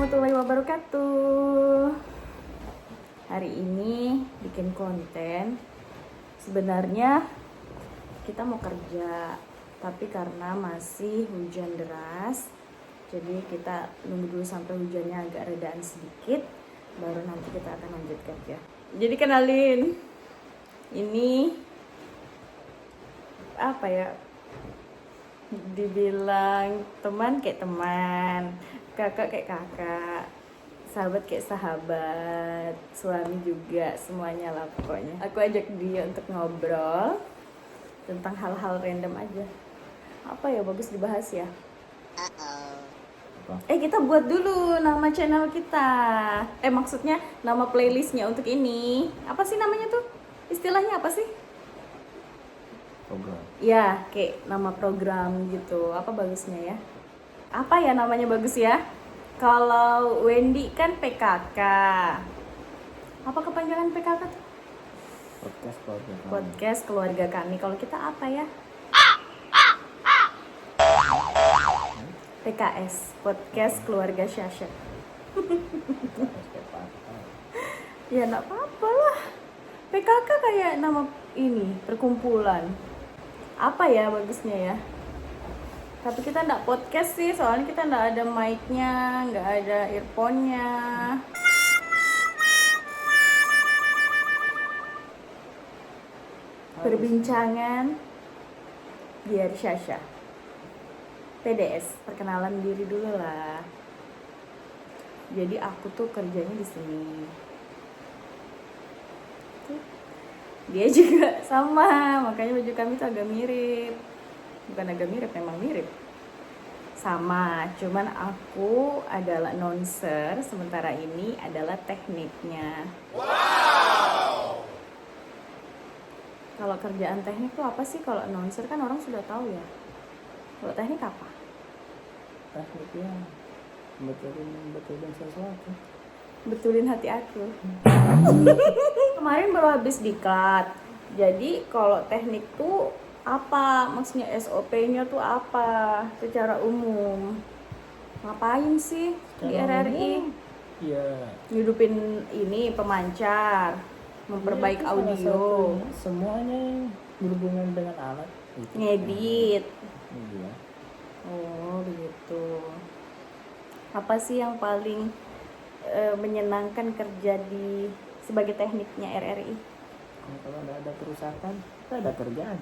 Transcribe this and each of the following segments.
warahmatullahi wabarakatuh. Hari ini bikin konten. Sebenarnya kita mau kerja, tapi karena masih hujan deras, jadi kita nunggu dulu sampai hujannya agak redaan sedikit, baru nanti kita akan lanjut kerja. Jadi kenalin, ini apa ya? Dibilang teman kayak teman, kakak kayak kakak, sahabat kayak sahabat, suami juga, semuanya lah pokoknya. Aku ajak dia untuk ngobrol tentang hal-hal random aja. Apa ya bagus dibahas ya? Kita buat dulu nama channel kita. Maksudnya nama playlistnya untuk ini. Apa sih namanya tuh? Istilahnya apa sih? Program. Ya, kayak nama program gitu. Apa bagusnya ya? Apa ya namanya bagus ya? Kalau Wendy kan PKK. Apa kepanjangan PKK tuh? Podcast keluarga kami. Podcast keluarga kami. Kalau kita apa ya? PKS, Podcast Keluarga Syasha. Ya enggak apa-apa lah. PKK kayak nama ini, perkumpulan. Apa ya bagusnya ya? Tapi kita enggak podcast sih, soalnya kita enggak ada mic-nya, enggak ada earphone-nya. Perbincangan biar Syasha. PDS, perkenalan diri dulu lah. Jadi aku tuh kerjanya di sini. Dia juga sama, makanya baju kami tuh agak mirip. Bukan agak mirip, memang mirip. Sama, cuman aku adalah announcer, sementara ini adalah tekniknya. Wow! Kalau kerjaan teknik tuh apa sih? Kalau announcer kan orang sudah tahu ya. Kalau teknik apa? Tekniknya betulin sesuatu. Betulin hati aku. Kemarin baru habis di-cut. Jadi kalau teknik tuh apa? Maksudnya SOP-nya tuh apa secara umum? Ngapain sih di RRI? Iya. Hidupin ini pemancar, memperbaiki Iya, itu salah audio, satunya. Semuanya yang berhubungan dengan alat. Itu. ngedit. Iya. Oh begitu. Apa sih yang paling menyenangkan kerja di sebagai tekniknya RRI? Kalau nggak ada kerusakan, kita ada kerjaan.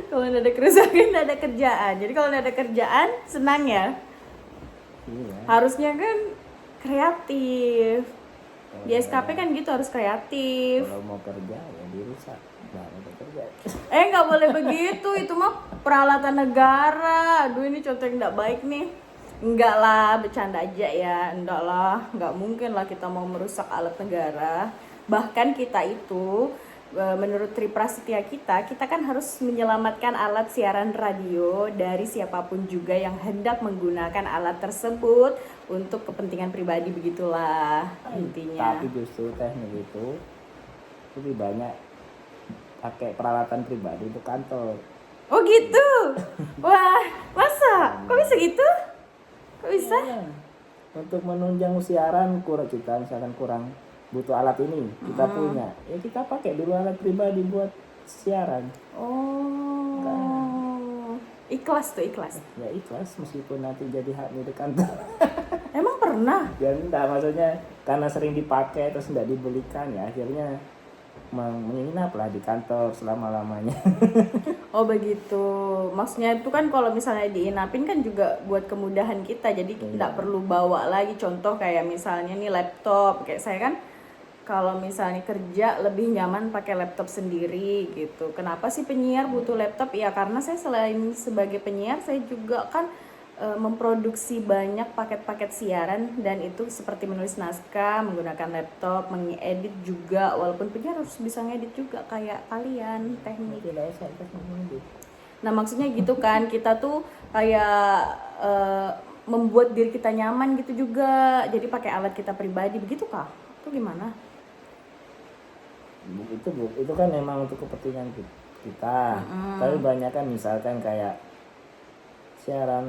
Kalau nggak ada kerusakan nggak ada kerjaan. Jadi kalau nggak ada kerjaan senang ya. Iya. Harusnya kan kreatif. Di SKP kan gitu harus kreatif. Kalau mau kerja ya dirusak. Nggak ada kerja. Nggak boleh begitu. Itu mah peralatan negara. Aduh ini contoh yang nggak baik nih. Enggak lah, bercanda aja ya. Enggak lah, nggak mungkin lah kita mau merusak alat negara. Bahkan kita itu menurut Tri Prasetya kita kan harus menyelamatkan alat siaran radio dari siapapun juga yang hendak menggunakan alat tersebut untuk kepentingan pribadi, begitulah intinya. Tapi justru teknik itu lebih banyak pakai peralatan pribadi untuk kantor. Oh gitu? Wah, masa? Kok bisa gitu? Kok bisa? Iya. Untuk menunjang siaran kita misalkan kurang butuh alat ini, kita punya. Ya kita pakai dulu alat pribadi buat siaran. Oh. Ikhlas tuh, ikhlas. Ya ikhlas meskipun nanti jadi hak milik kantor. Emang pernah? Ya enggak, maksudnya karena sering dipakai terus enggak dibelikan ya akhirnya menginap lah di kantor selama-lamanya. Oh begitu. Maksudnya itu kan kalau misalnya diinapin kan juga buat kemudahan kita. Jadi tidak perlu bawa lagi. Contoh kayak misalnya nih laptop. Kayak saya kan kalau misalnya kerja lebih nyaman pakai laptop sendiri gitu. Kenapa sih penyiar butuh laptop? Ya karena saya selain sebagai penyiar saya juga kan memproduksi banyak paket-paket siaran, dan itu seperti menulis naskah menggunakan laptop, mengedit juga, walaupun penyiar harus bisa ngedit juga kayak kalian teknik. Nah maksudnya gitu kan, kita tuh kayak membuat diri kita nyaman gitu juga, jadi pakai alat kita pribadi, begitu kah? Itu gimana? Itu kan memang untuk kepentingan kita. Tapi banyak kan misalkan kayak siaran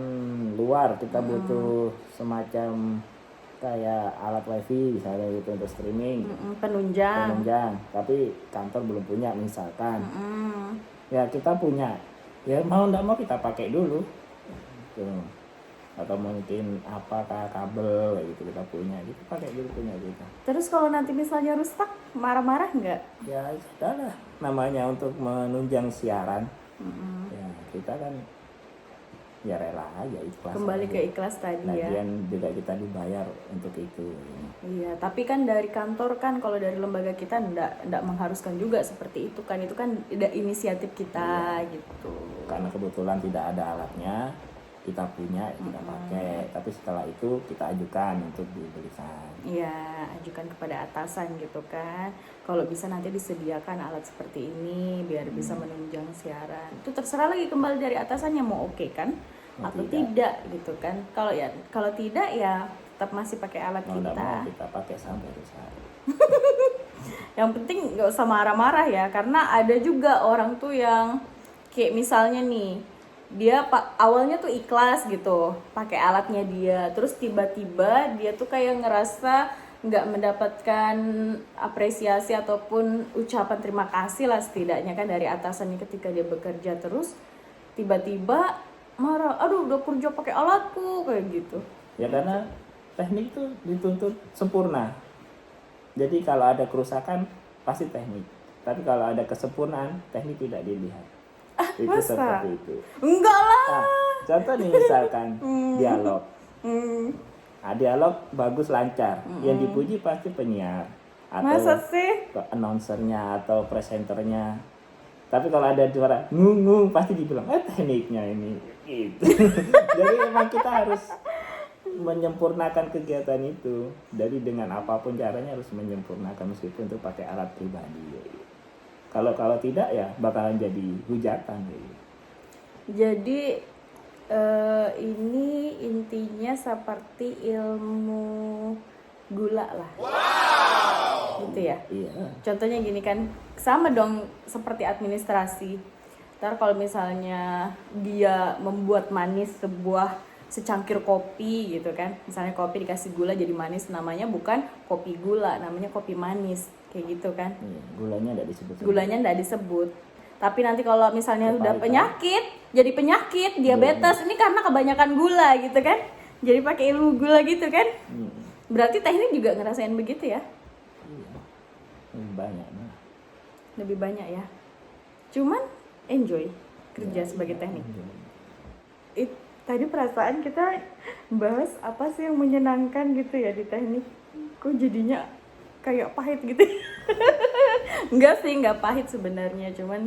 luar kita butuh semacam kayak alat wifi misalnya gitu untuk streaming, Penunjang. tapi kantor belum punya misalkan. Mm. Ya kita punya, ya mau nggak mau kita pakai dulu gitu. Atau mungkin apakah kabel kayak gitu kita punya, kita pakai dulu punya kita. Terus kalau nanti misalnya rusak, marah-marah nggak? Ya sudahlah, namanya untuk menunjang siaran. Ya kita kan ya rela aja, ikhlas Kembali aja. ke ikhlas tadi ya. Lagian juga kita dibayar untuk itu. Iya, tapi kan dari kantor kan, kalau dari lembaga kita ndak mengharuskan juga seperti itu kan inisiatif kita gitu. Karena kebetulan tidak ada alatnya, kita punya, kita pakai. Tapi setelah itu kita ajukan untuk dibelikan. Iya, ajukan kepada atasan gitu kan. Kalau bisa nanti disediakan alat seperti ini biar bisa menunjang siaran. Itu terserah lagi kembali dari atasannya mau oke kan atau tidak gitu kan. Kalau tidak ya tetap masih pakai alat Mau nggak kita. mau kita pakai sampai rusak. Yang penting nggak usah marah-marah ya, karena ada juga orang tuh yang kayak misalnya nih, dia awalnya tuh ikhlas gitu pakai alatnya dia, terus tiba-tiba dia tuh kayak ngerasa nggak mendapatkan apresiasi ataupun ucapan terima kasih lah setidaknya kan dari atasannya ketika dia bekerja, terus tiba-tiba marah, aduh udah kerja pakai alatku kayak gitu. Ya karena teknik itu dituntut sempurna. Jadi kalau ada kerusakan pasti teknik. Tapi kalau ada kesempurnaan, teknik tidak dilihat. Itu masa? seperti itu. Enggak lah. Nah, contoh nih misalkan dialog. Dialog bagus lancar. Yang dipuji pasti penyiar atau Masa sih? announcernya atau presenternya. Tapi kalau ada suara ngung pasti dibilang tekniknya ini gitu. Jadi memang kita harus menyempurnakan kegiatan itu. Jadi dengan apapun caranya harus menyempurnakan meskipun untuk pakai alat pribadi. Kalau tidak ya bakalan jadi hujatan. Jadi ini intinya seperti ilmu gula lah. Gitu ya. Iya. Contohnya gini kan, sama dong seperti administrasi. Ntar kalau misalnya dia membuat manis secangkir kopi gitu kan, misalnya kopi dikasih gula jadi manis, namanya bukan kopi gula, namanya kopi manis kayak gitu kan. Iya, gulanya enggak disebut. Tapi nanti kalau misalnya udah jadi penyakit diabetes, ini karena kebanyakan gula gitu kan, jadi pakai ilmu gula gitu kan. Berarti teknik juga ngerasain begitu ya? Iya. Banyak nah. Lebih banyak ya. Cuman enjoy kerja sebagai teknik. Tadi perasaan kita bahas apa sih yang menyenangkan gitu ya di teknik. Kok jadinya kayak pahit gitu. Enggak sih, enggak pahit sebenarnya, cuman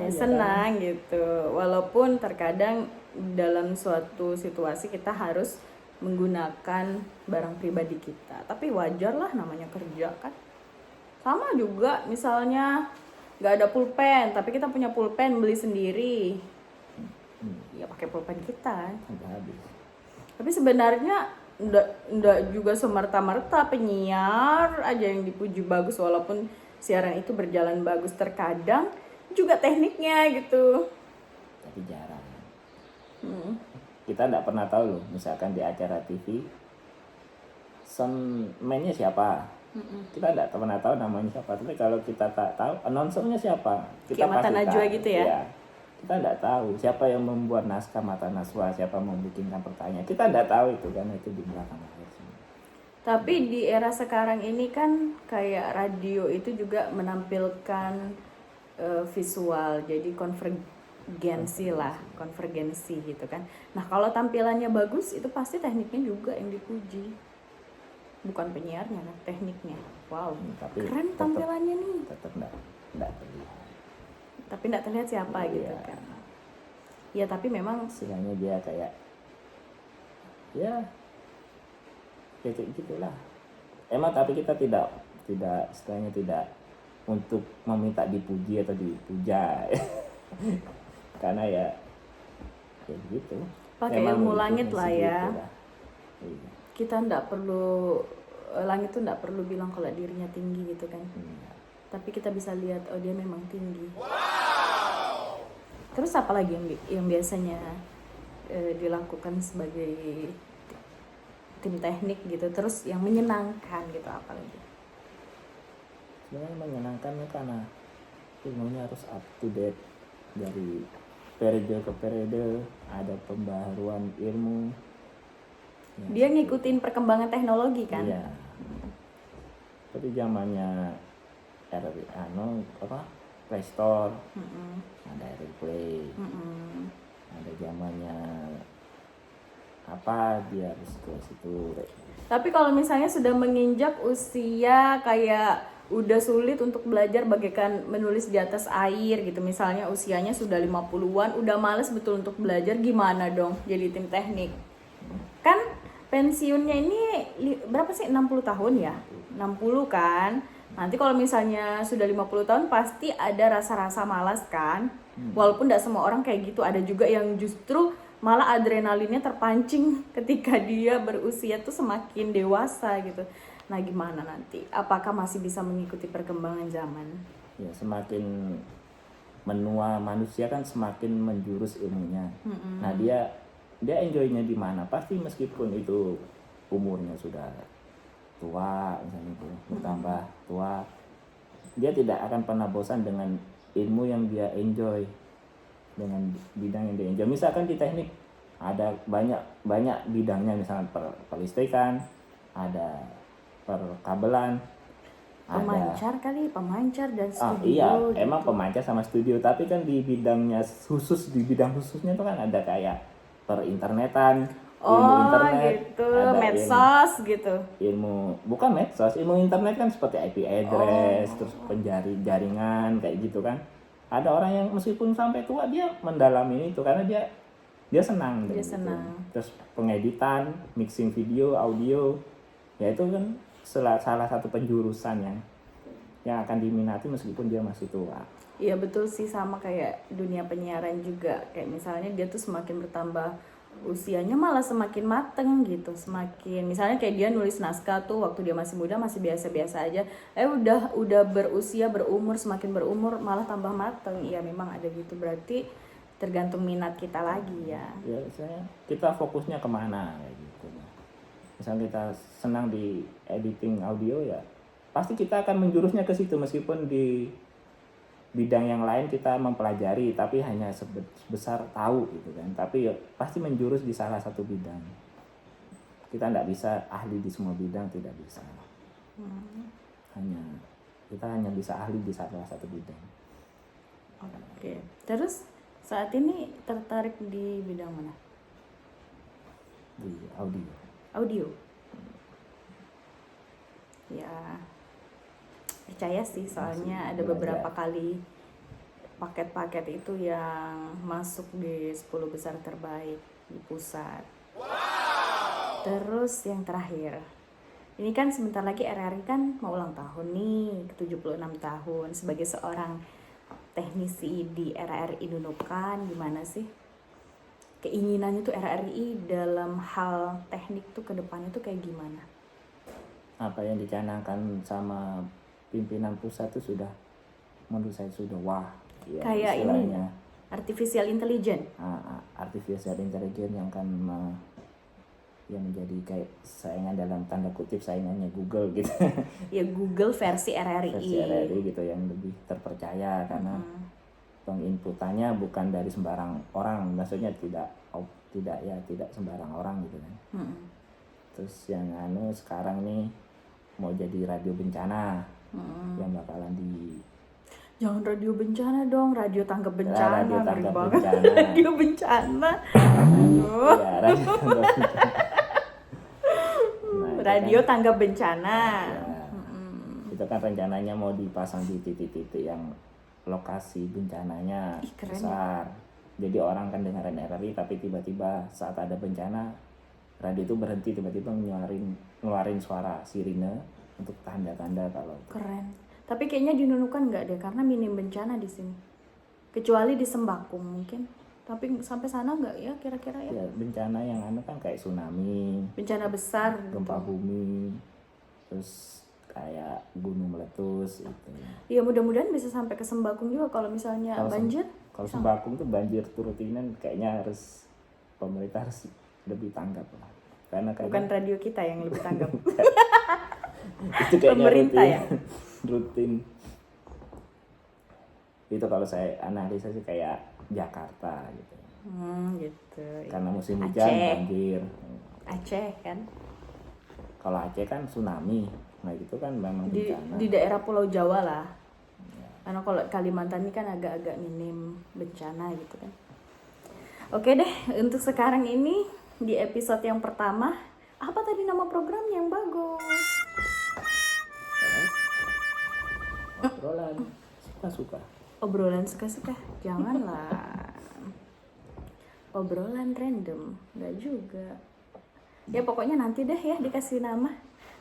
senang gitu. Walaupun terkadang dalam suatu situasi kita harus menggunakan barang pribadi kita, tapi wajar lah, namanya kerja kan. Sama juga misalnya nggak ada pulpen, tapi kita punya pulpen beli sendiri, ya pakai pulpen kita. Tapi sebenarnya ndak juga semerta-merta penyiar aja yang dipuji bagus, walaupun siaran itu berjalan bagus, terkadang juga tekniknya gitu. Tapi jarang. Kita nggak pernah tahu loh, misalkan di acara TV soundman-nya siapa, kita nggak pernah tahu namanya siapa. Tapi kalau kita tak tahu announcernya siapa, kita kayak Mata Najwa gitu ya. Kita nggak tahu siapa yang membuat naskah Mata Najwa, siapa membikinkan pertanyaan, kita nggak tahu itu kan, itu di belakang layar. Tapi di era sekarang ini kan kayak radio itu juga menampilkan visual, jadi konvergensi gitu kan. Nah kalau tampilannya bagus itu pasti tekniknya juga yang dipuji, bukan penyiarnya kan, tekniknya. Wow, tapi keren tampilannya nih. Tetap nggak terlihat. Tapi nggak terlihat siapa gitu kan. Ya tapi memang istilahnya dia kayak kayak gitulah. Emang tapi kita tidak istilahnya tidak untuk meminta dipuji atau dipuja. Karena ya gitu. pakai ilmu langit lah ya. Iya. Kita nggak perlu, langit tuh nggak perlu bilang kalau dirinya tinggi gitu kan. Tapi kita bisa lihat, oh dia memang tinggi. Terus apa lagi yang biasanya dilakukan sebagai tim teknik gitu, terus yang menyenangkan gitu apalagi? Sebenarnya menyenangkannya karena ilmunya harus up to date, dari periode ke periode ada pembaharuan ilmu. Ya, Dia ngikutin perkembangan teknologi kan? iya. Seperti zamannya Play Store, ada Play, ada zamannya apa dia harus ke situ. Tapi kalau misalnya sudah menginjak usia kayak udah sulit untuk belajar bagaikan menulis di atas air gitu, misalnya usianya sudah 50-an, udah males betul untuk belajar, gimana dong jadi tim teknik? Kan pensiunnya ini berapa sih, 60 tahun ya? 60 kan? Nanti kalau misalnya sudah 50 tahun pasti ada rasa-rasa malas kan? Walaupun tidak semua orang kayak gitu, ada juga yang justru malah adrenalinnya terpancing ketika dia berusia tuh semakin dewasa gitu. Nah gimana nanti? Apakah masih bisa mengikuti perkembangan zaman? Ya, semakin menua manusia kan semakin menjurus ilmunya. Nah dia enjoynya di mana? Pasti meskipun itu umurnya sudah tua, misalnya itu bertambah tua, dia tidak akan pernah bosan dengan ilmu yang dia enjoy, dengan bidang yang dia enjoy. Misalkan di teknik ada banyak bidangnya, misalnya perlistrikan, ada perkabelan, pemancar dan studio. Iya, gitu. emang pemancar sama studio, tapi kan di bidangnya di bidang khususnya tuh kan ada kayak perinternetan, ilmu internet, gitu, ada medsos gitu. ilmu bukan medsos, ilmu internet kan seperti IP address, terus jaringan kayak gitu kan. Ada orang yang meskipun sampai tua dia mendalami itu karena dia senang dengan itu. Terus pengeditan, mixing video, audio, ya itu kan salah satu penjurusan yang akan diminati meskipun dia masih tua. Iya betul sih, sama kayak dunia penyiaran juga. Kayak misalnya dia tuh semakin bertambah usianya malah semakin mateng gitu. Semakin misalnya kayak dia nulis naskah tuh waktu dia masih muda masih biasa-biasa aja. Udah berumur, semakin berumur malah tambah mateng. Iya memang ada gitu, berarti tergantung minat kita lagi ya. Ya saya kita fokusnya kemana kayak gitu. Misalnya kita senang di editing audio, ya pasti kita akan menjurusnya ke situ, meskipun di bidang yang lain kita mempelajari tapi hanya sebesar tahu gitu kan, tapi ya pasti menjurus di salah satu bidang. Kita tidak bisa ahli di semua bidang, tidak bisa. Kita hanya bisa ahli di salah satu bidang. Oke. Terus saat ini tertarik di bidang mana? Di audio. Ya percaya sih, soalnya ada beberapa kali paket-paket itu yang masuk di 10 besar terbaik di pusat. Terus yang terakhir, ini kan sebentar lagi RRI kan mau ulang tahun nih, ke-76 tahun. Sebagai seorang teknisi di RRI Nunukan, gimana sih keinginannya tuh RRI dalam hal teknik tuh ke depannya tuh kayak gimana? Apa yang dicanangkan sama pimpinan pusat itu sudah, menurut saya sudah wah ya, kayak istilahnya ini artificial intelligence. Artificial intelligence yang akan yang menjadi kayak saingan, dalam tanda kutip saingannya Google gitu. Ya Google versi RRI. Versi RRI gitu, yang lebih terpercaya karena penginputannya bukan dari sembarang orang, maksudnya tidak sembarang orang gitu kan. Terus yang sekarang nih mau jadi radio bencana, yang bakalan Jangan radio bencana dong, radio tanggap bencana. Radio tanggap bencana. Radio bencana. Iya, radio tanggap bencana. Radio tanggap bencana. Itu kan rencananya mau dipasang di titik-titik yang lokasi bencananya besar. Jadi orang kan dengerin RRI, tapi tiba-tiba saat ada bencana radio itu berhenti, tiba-tiba ngeluarin suara sirine untuk tanda-tanda kalau. Keren. Tapi kayaknya di Nunukan nggak deh, karena minim bencana di sini. Kecuali di Sembakung mungkin. Tapi sampai sana nggak ya kira-kira ya? Ya bencana yang kan kayak tsunami. Bencana besar. Gempa bumi. Terus kayak gunung meletus itu. Iya mudah-mudahan bisa sampai ke Sembakung juga kalau misalnya banjir. Kalau Sembakung tuh banjir turutinan kayaknya harus pemerintah harus lebih tanggap lah. Karena Bukan radio kita yang lebih tanggap. itu kayaknya Pemerintah rutin, ya? rutin. Itu kalau saya analisa sih kayak Jakarta gitu. Gitu. Karena musim hujan Aceh. banjir. Aceh kan. Kalau Aceh kan tsunami, nah itu kan memang Di bencana. di daerah Pulau Jawa lah. Karena kalau Kalimantan ini kan agak-agak minim bencana gitu kan. Oke deh, untuk sekarang ini di episode yang pertama, apa tadi nama program yang bagus? Obrolan suka-suka. Obrolan suka-suka, janganlah. Obrolan random, nggak juga. Ya pokoknya nanti deh ya dikasih nama.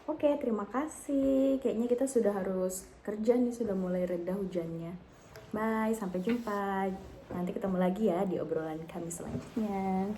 Oke, terima kasih. Kayaknya kita sudah harus kerja nih, sudah mulai reda hujannya. Bye, sampai jumpa. Nanti ketemu lagi ya di obrolan kami selanjutnya.